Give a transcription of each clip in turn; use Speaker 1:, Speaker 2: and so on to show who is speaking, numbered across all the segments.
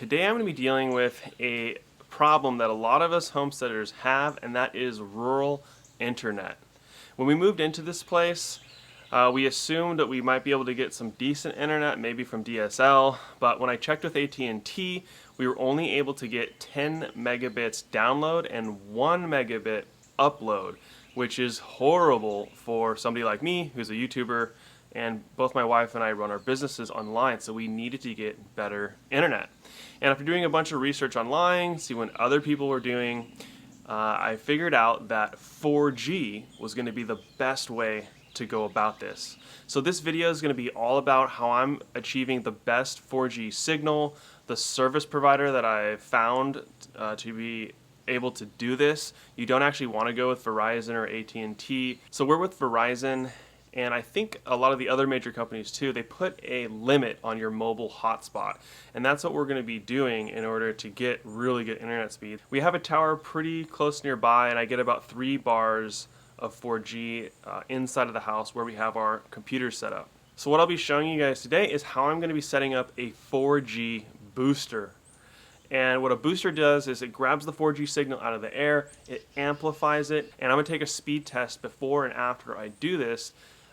Speaker 1: Today I'm going to be dealing with a problem that a lot of us homesteaders have, and that is rural internet. When we moved into this place, we assumed that we might be able to get some decent internet, maybe from DSL, but when I checked with AT&T, we were only able to get 10 megabits download and 1 megabit upload, which is horrible for somebody like me who's a YouTuber, and both my wife and I run our businesses online, so we needed to get better internet. And after doing a bunch of research online, see what other people were doing, I figured out that 4G was going to be the best way to go about this. So this video is going to be all about how I'm achieving the best 4G signal, the service provider that I found to be able to do this. You don't actually want to go with Verizon or AT&T. So we're with Verizon, and I think a lot of the other major companies too, they put a limit on your mobile hotspot. And that's what we're going to be doing in order to get really good internet speed. We have a tower pretty close nearby, and I get about 3 bars of 4G inside of the house where we have our computer set up. So what I'll be showing you guys today is how I'm going to be setting up a 4G booster. And what a booster does is it grabs the 4G signal out of the air, it amplifies it, and I'm going to take a speed test before and after I do this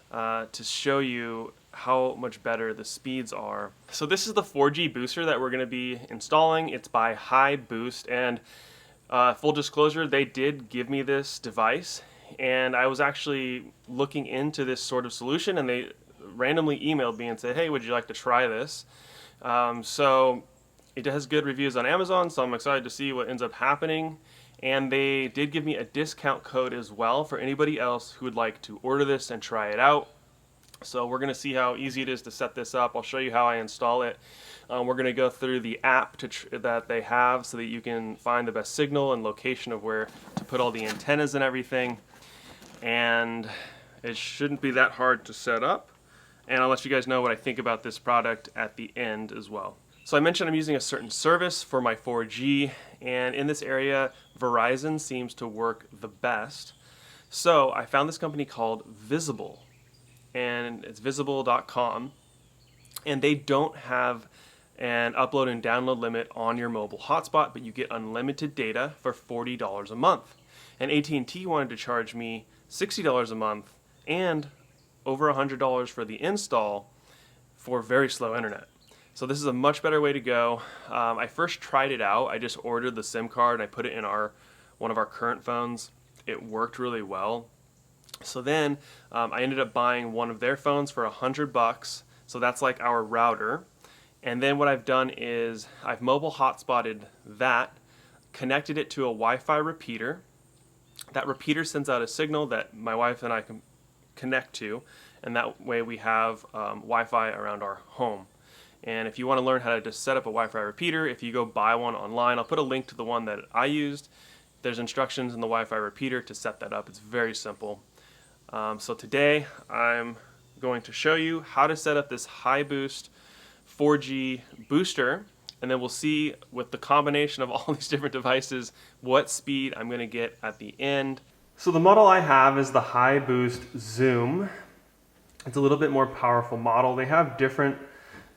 Speaker 1: to show you how much better the speeds are. So this is the 4G booster that we're going to be installing. It's by HiBoost, and full disclosure, they did give me this device, and I was actually looking into this sort of solution, and they randomly emailed me and said, hey, would you like to try this? So it has good reviews on Amazon, so I'm excited to see what ends up happening. And they did give me a discount code as well for anybody else who would like to order this and try it out. So we're going to see how easy it is to set this up. I'll show you how I install it. We're going to go through the app that they have so that you can find the best signal and location of where to put all the antennas and everything. And it shouldn't be that hard to set up. And I'll let you guys know what I think about this product at the end as well. So I mentioned I'm using a certain service for my 4G, and in this area, Verizon seems to work the best. So I found this company called Visible, and it's visible.com, and they don't have an upload and download limit on your mobile hotspot, but you get unlimited data for $40 a month. And AT&T wanted to charge me $60 a month and over $100 for the install for very slow internet. So this is a much better way to go. I first tried it out. I just ordered the SIM card and I put it in one of our current phones. It worked really well. So then I ended up buying one of their phones for $100. So that's like our router. And then what I've done is I've mobile hotspotted that, connected it to a Wi-Fi repeater. That repeater sends out a signal that my wife and I can connect to, and that way we have Wi-Fi around our home. And if you want to learn how to just set up a Wi-Fi repeater, if you go buy one online, I'll put a link to the one that I used. There's instructions in the Wi-Fi repeater to set that up. It's very simple. So today I'm going to show you how to set up this HiBoost 4G booster, and then we'll see with the combination of all these different devices what speed I'm going to get at the end. So the model I have is the HiBoost Zoom. It's a little bit more powerful model. They have different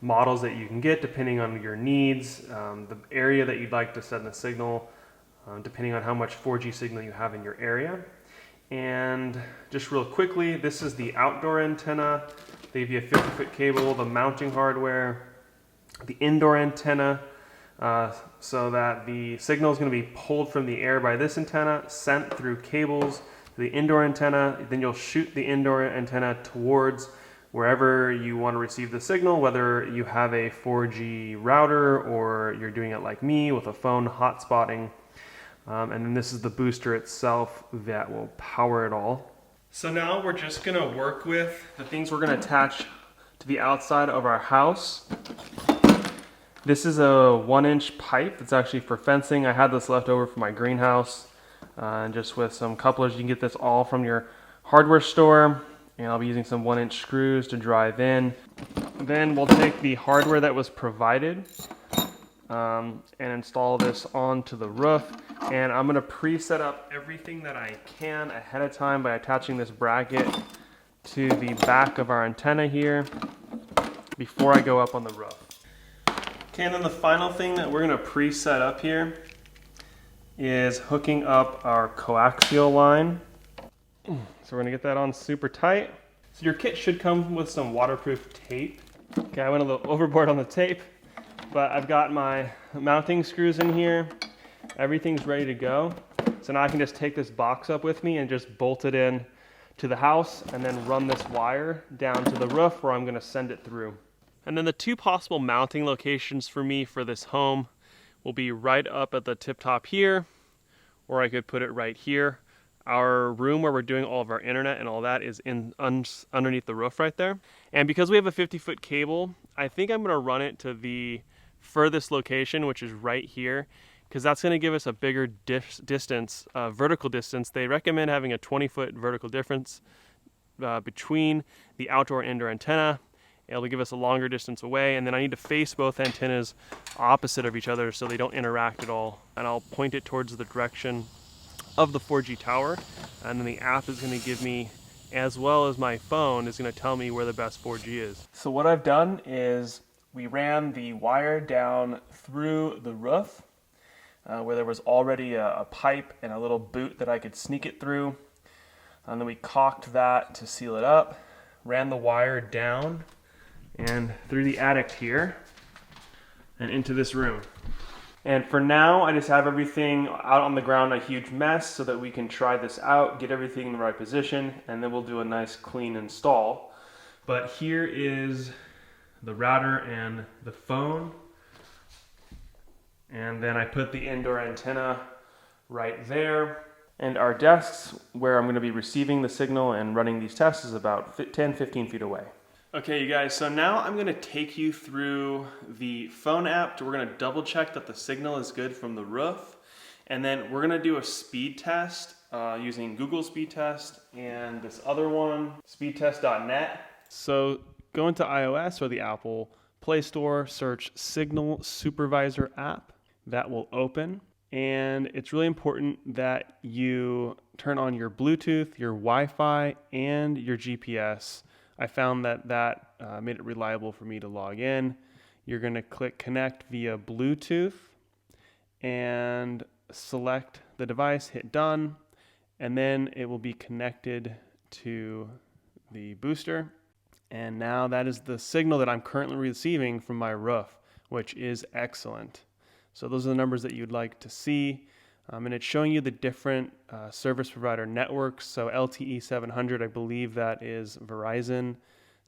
Speaker 1: models that you can get depending on your needs, the area that you'd like to send the signal, depending on how much 4G signal you have in your area. And just real quickly, this is the outdoor antenna. They give you a 50-foot cable, the mounting hardware, the indoor antenna, so that the signal is going to be pulled from the air by this antenna, sent through cables to the indoor antenna. Then you'll shoot the indoor antenna towards wherever you want to receive the signal, whether you have a 4G router or you're doing it like me with a phone hotspotting. And then this is the booster itself that will power it all. So now we're just going to work with the things we're going to attach to the outside of our house. This is a 1-inch pipe that's actually for fencing. I had this left over from my greenhouse. And just with some couplers, you can get this all from your hardware store. And I'll be using some 1-inch screws to drive in. Then we'll take the hardware that was provided and install this onto the roof. And I'm going to pre-set up everything that I can ahead of time by attaching this bracket to the back of our antenna here before I go up on the roof. Okay, and then the final thing that we're gonna pre-set up here is hooking up our coaxial line. So we're gonna get that on super tight. So your kit should come with some waterproof tape. Okay, I went a little overboard on the tape, but I've got my mounting screws in here. Everything's ready to go. So now I can just take this box up with me and just bolt it in to the house and then run this wire down to the roof where I'm gonna send it through. And then the two possible mounting locations for me for this home will be right up at the tip top here, or I could put it right here. Our room where we're doing all of our internet and all that is underneath the roof right there. And because we have a 50-foot cable, I think I'm gonna run it to the furthest location, which is right here, because that's gonna give us a bigger distance, vertical distance. They recommend having a 20-foot vertical difference between the outdoor and indoor antenna. It'll give us a longer distance away, and then I need to face both antennas opposite of each other so they don't interact at all. And I'll point it towards the direction of the 4G tower, and then the app is going to give me, as well as my phone, is going to tell me where the best 4G is. So what I've done is we ran the wire down through the roof where there was already a pipe and a little boot that I could sneak it through, and then we caulked that to seal it up, ran the wire down and through the attic here and into this room. And for now, I just have everything out on the ground, a huge mess, so that we can try this out, get everything in the right position, and then we'll do a nice clean install. But here is the router and the phone. And then I put the indoor antenna right there. And our desks, where I'm gonna be receiving the signal and running these tests, is about 10-15 feet away. Okay, you guys, so now I'm gonna take you through the phone app. We're gonna double check that the signal is good from the roof. And then we're gonna do a speed test using Google Speed Test and this other one, speedtest.net. So go into iOS or the Apple Play Store, search Signal Supervisor app. That will open. And it's really important that you turn on your Bluetooth, your Wi-Fi, and your GPS. I found that made it reliable for me to log in. You're going to click connect via Bluetooth and select the device, hit done, and then it will be connected to the booster. And now that is the signal that I'm currently receiving from my roof, which is excellent. So those are the numbers that you'd like to see. And it's showing you the different service provider networks. So LTE 700, I believe that is Verizon.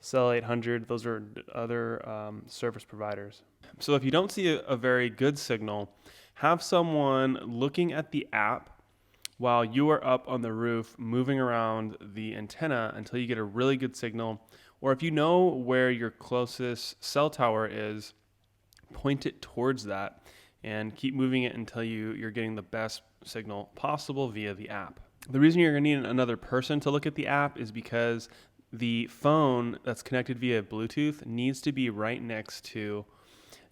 Speaker 1: Cell 800, those are other service providers. So if you don't see a very good signal, have someone looking at the app while you are up on the roof moving around the antenna until you get a really good signal. Or if you know where your closest cell tower is, point it towards that and keep moving it until you're getting the best signal possible via the app. The reason you're going to need another person to look at the app is because the phone that's connected via Bluetooth needs to be right next to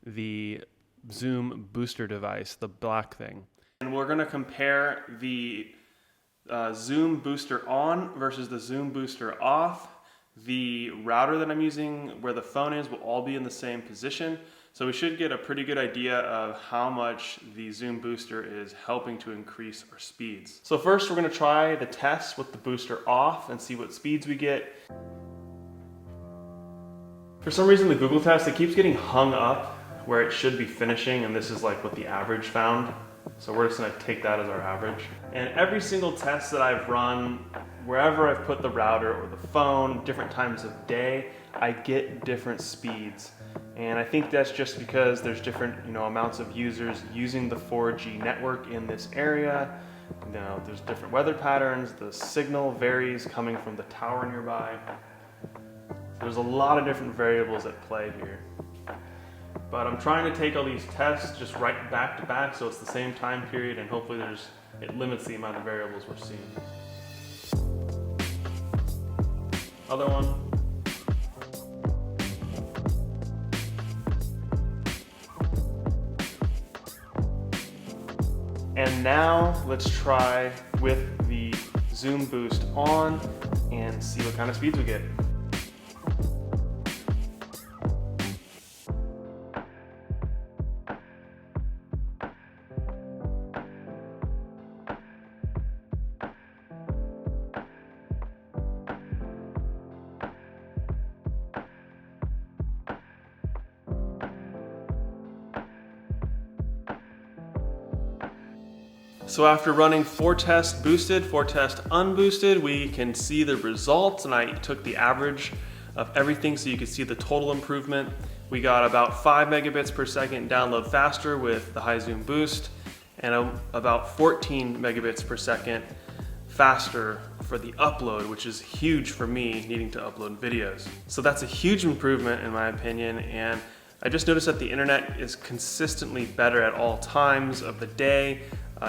Speaker 1: the Zoom booster device, the black thing. And we're going to compare the Zoom booster on versus the Zoom booster off. The router that I'm using where the phone is will all be in the same position. So we should get a pretty good idea of how much the Zoom booster is helping to increase our speeds. So first we're going to try the test with the booster off and see what speeds we get. For some reason the Google test, it keeps getting hung up where it should be finishing, and this is like what the average found. So we're just going to take that as our average. And every single test that I've run, wherever I've put the router or the phone, different times of day, I get different speeds. And I think that's just because there's different, amounts of users using the 4G network in this area. There's different weather patterns. The signal varies coming from the tower nearby. There's a lot of different variables at play here. But I'm trying to take all these tests just right back to back, so it's the same time period, and hopefully it limits the amount of variables we're seeing. Other one. And now let's try with the Zoom Boost on and see what kind of speeds we get. So after running 4 tests boosted, 4 tests unboosted, we can see the results, and I took the average of everything so you can see the total improvement. We got about 5 megabits per second download faster with the HiBoost, and about 14 megabits per second faster for the upload, which is huge for me needing to upload videos. So that's a huge improvement in my opinion, and I just noticed that the internet is consistently better at all times of the day.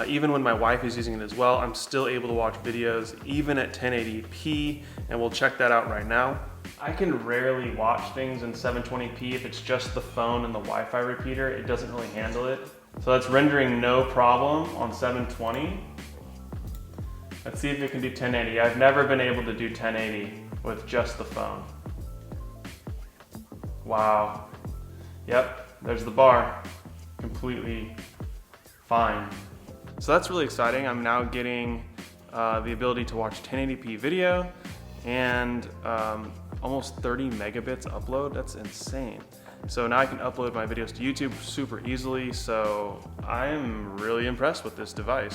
Speaker 1: Even when my wife is using it as well, I'm still able to watch videos even at 1080p, and we'll check that out right now. I can rarely watch things in 720p if it's just the phone and the Wi-Fi repeater. It doesn't really handle it. So that's rendering no problem on 720. Let's see if it can do 1080. I've never been able to do 1080 with just the phone. Wow. Yep, there's the bar. Completely fine. So that's really exciting. I'm now getting the ability to watch 1080p video and almost 30 megabits upload. That's insane. So now I can upload my videos to YouTube super easily. So I'm really impressed with this device.